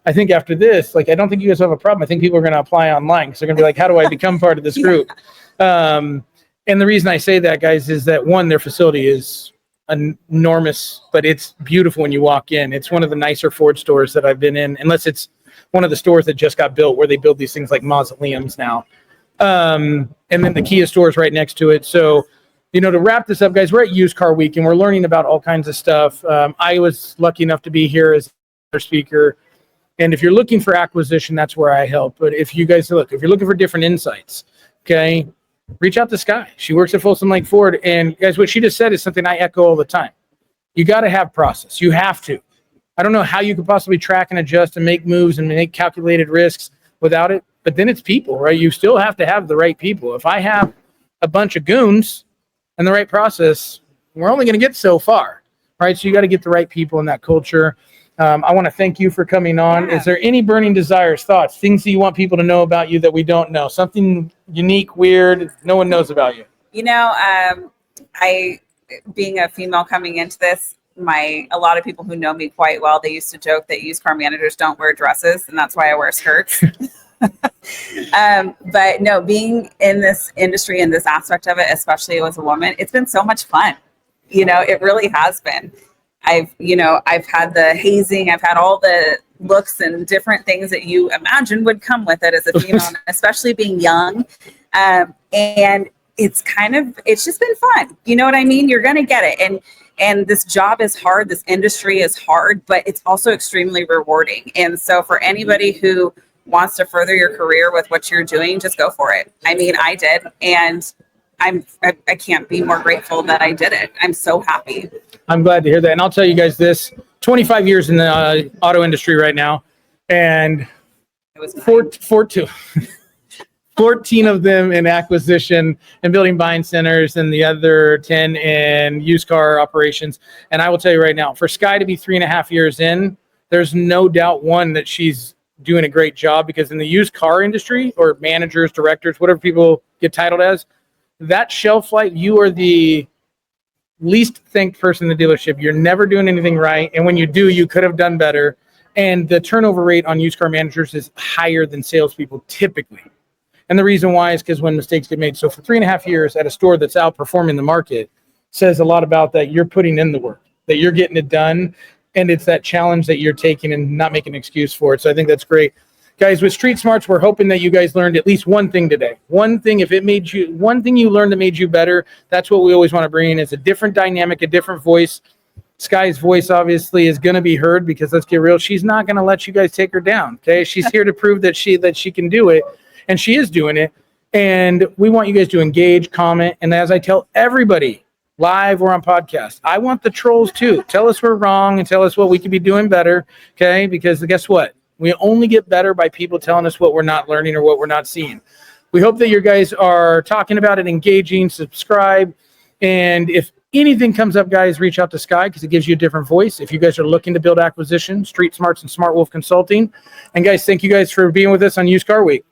S2: I think after this, like, I don't think you guys have a problem. I think people are going to apply online because they're going to be like, how do I become part of this group? And the reason I say that, guys, is that one, their facility is enormous, but it's beautiful when you walk in. It's one of the nicer Ford stores that I've been in, unless it's one of the stores that just got built where they build these things like mausoleums now. And then the Kia store is right next to it. So, to wrap this up, guys, we're at Used Car Week and we're learning about all kinds of stuff. I was lucky enough to be here as a speaker. And if you're looking for acquisition, that's where I help. But if you guys if you're looking for different insights, okay, reach out to Skye. She works at Folsom Lake Ford. And guys, what she just said is something I echo all the time. You got to have process. You have to. I don't know how you could possibly track and adjust and make moves and make calculated risks without it. But then it's people, right? You still have to have the right people. If I have a bunch of goons and the right process, we're only going to get so far, right? So you got to get the right people in that culture. I want to thank you for coming on. Is there any burning desires, thoughts, things that you want people to know about you that we don't know? Something unique, weird, no one knows about you?
S1: I, being a female coming into this, a lot of people who know me quite well, they used to joke that used car managers don't wear dresses, and that's why I wear skirts. But no, being in this industry and this aspect of it, especially as a woman, it's been so much fun. It really has been. I've had the hazing, I've had all the looks and different things that you imagine would come with it as a female, especially being young. And it's just been fun. You know what I mean? You're going to get it. And this job is hard. This industry is hard, but it's also extremely rewarding. And so for anybody who wants to further your career with what you're doing, just go for it. I mean, I did. And I can't be more grateful that I did it. I'm so happy.
S2: I'm glad to hear that. And I'll tell you guys this, 25 years in the auto industry right now. And
S1: it was
S2: 14 of them in acquisition and building buying centers and the other 10 in used car operations. And I will tell you right now, for Skye to be 3.5 years in, there's no doubt, one, that she's doing a great job, because in the used car industry, or managers, directors, whatever people get titled as, that shelf life, you are the least thanked person in the dealership. You're never doing anything right. And when you do, you could have done better. And the turnover rate on used car managers is higher than salespeople typically. And the reason why is because when mistakes get made. So for 3.5 years at a store that's outperforming the market says a lot about that you're putting in the work, that you're getting it done. And it's that challenge that you're taking and not making an excuse for it. So I think that's great. Guys, with Street Smarts, we're hoping that you guys learned at least one thing today. One thing, one thing you learned that made you better, that's what we always want to bring in, is a different dynamic, a different voice. Skye's voice obviously is going to be heard, because let's get real, she's not going to let you guys take her down. Okay, she's here to prove that she can do it, and she is doing it. And we want you guys to engage, comment, and as I tell everybody, live or on podcast, I want the trolls too. Tell us we're wrong and tell us what we could be doing better. Okay, because guess what? We only get better by people telling us what we're not learning or what we're not seeing. We hope that you guys are talking about it, engaging, subscribe. And if anything comes up, guys, reach out to Skye, because it gives you a different voice. If you guys are looking to build acquisition, Street Smarts and Smartwolf Consulting. And guys, thank you guys for being with us on Used Car Week.